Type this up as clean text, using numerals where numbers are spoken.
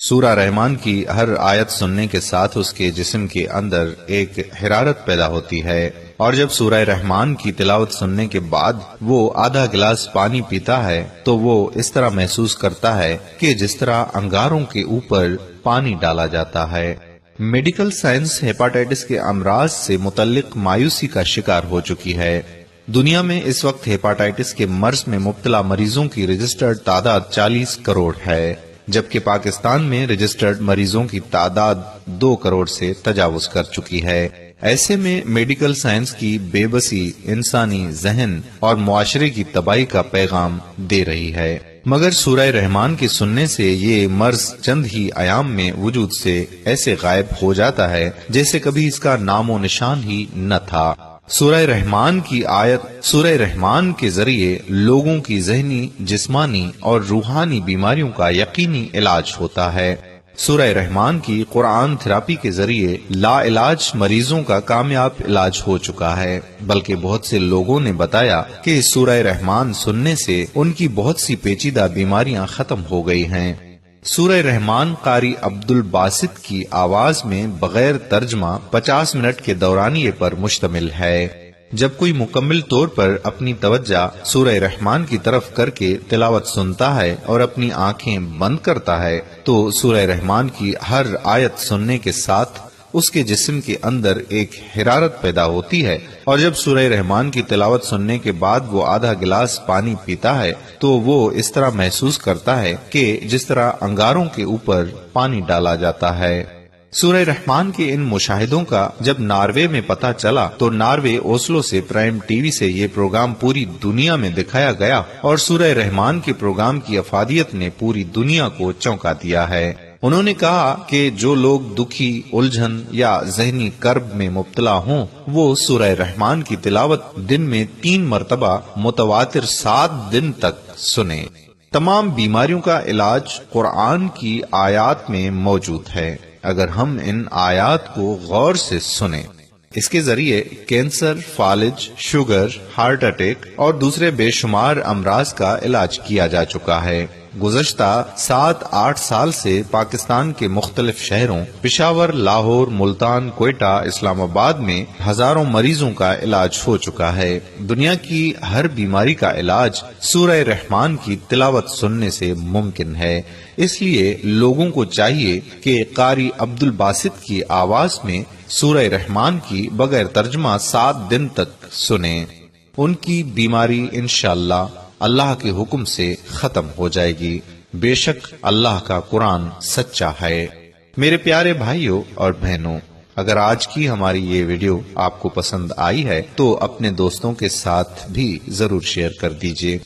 سورہ رحمان کی ہر آیت سننے کے ساتھ اس کے جسم کے اندر ایک حرارت پیدا ہوتی ہے، اور جب سورہ رحمان کی تلاوت سننے کے بعد وہ آدھا گلاس پانی پیتا ہے تو وہ اس طرح محسوس کرتا ہے کہ جس طرح انگاروں کے اوپر پانی ڈالا جاتا ہے۔ میڈیکل سائنس ہیپاٹائٹس کے امراض سے متعلق مایوسی کا شکار ہو چکی ہے۔ دنیا میں اس وقت ہیپاٹائٹس کے مرض میں مبتلا مریضوں کی رجسٹرڈ تعداد 40 کروڑ ہے، جبکہ پاکستان میں رجسٹرڈ مریضوں کی تعداد 2 کروڑ سے تجاوز کر چکی ہے۔ ایسے میں میڈیکل سائنس کی بے بسی انسانی ذہن اور معاشرے کی تباہی کا پیغام دے رہی ہے، مگر سورہ رحمان کے سننے سے یہ مرض چند ہی ایام میں وجود سے ایسے غائب ہو جاتا ہے جیسے کبھی اس کا نام و نشان ہی نہ تھا۔ سورہ رحمان کے ذریعے لوگوں کی ذہنی، جسمانی اور روحانی بیماریوں کا یقینی علاج ہوتا ہے۔ سورہ رحمان کی قرآن تھراپی کے ذریعے لا علاج مریضوں کا کامیاب علاج ہو چکا ہے، بلکہ بہت سے لوگوں نے بتایا کہ سورہ رحمان سننے سے ان کی بہت سی پیچیدہ بیماریاں ختم ہو گئی ہیں۔ سورہ رحمان قاری عبدالباسط کی آواز میں بغیر ترجمہ 50 منٹ کے دورانیے پر مشتمل ہے۔ جب کوئی مکمل طور پر اپنی توجہ سورہ رحمان کی طرف کر کے تلاوت سنتا ہے اور اپنی آنکھیں بند کرتا ہے تو سورہ رحمان کی ہر آیت سننے کے ساتھ اس کے جسم کے اندر ایک حرارت پیدا ہوتی ہے، اور جب سورہ رحمان کی تلاوت سننے کے بعد وہ آدھا گلاس پانی پیتا ہے تو وہ اس طرح محسوس کرتا ہے کہ جس طرح انگاروں کے اوپر پانی ڈالا جاتا ہے۔ سورہ رحمان کے ان مشاہدوں کا جب ناروے میں پتہ چلا تو ناروے اوسلو سے پرائم ٹی وی سے یہ پروگرام پوری دنیا میں دکھایا گیا، اور سورہ رحمان کے پروگرام کی افادیت نے پوری دنیا کو چونکا دیا ہے۔ انہوں نے کہا کہ جو لوگ دکھی، الجھن یا ذہنی کرب میں مبتلا ہوں وہ سورہ رحمان کی تلاوت دن میں 3 مرتبہ متواتر 7 دن تک سنیں۔ تمام بیماریوں کا علاج قرآن کی آیات میں موجود ہے اگر ہم ان آیات کو غور سے سنیں۔ اس کے ذریعے کینسر، فالج، شوگر، ہارٹ اٹیک اور دوسرے بے شمار امراض کا علاج کیا جا چکا ہے۔ گزشتہ 7-8 سال سے پاکستان کے مختلف شہروں پشاور، لاہور، ملتان، کوئٹہ، اسلام آباد میں ہزاروں مریضوں کا علاج ہو چکا ہے۔ دنیا کی ہر بیماری کا علاج سورہ رحمان کی تلاوت سننے سے ممکن ہے، اس لیے لوگوں کو چاہیے کہ قاری عبدالباسط کی آواز میں سورہ رحمان کی بغیر ترجمہ 7 دن تک سنیں۔ ان کی بیماری انشاءاللہ اللہ کے حکم سے ختم ہو جائے گی۔ بے شک اللہ کا قرآن سچا ہے۔ میرے پیارے بھائیوں اور بہنوں، اگر آج کی ہماری یہ ویڈیو آپ کو پسند آئی ہے تو اپنے دوستوں کے ساتھ بھی ضرور شیئر کر دیجیے۔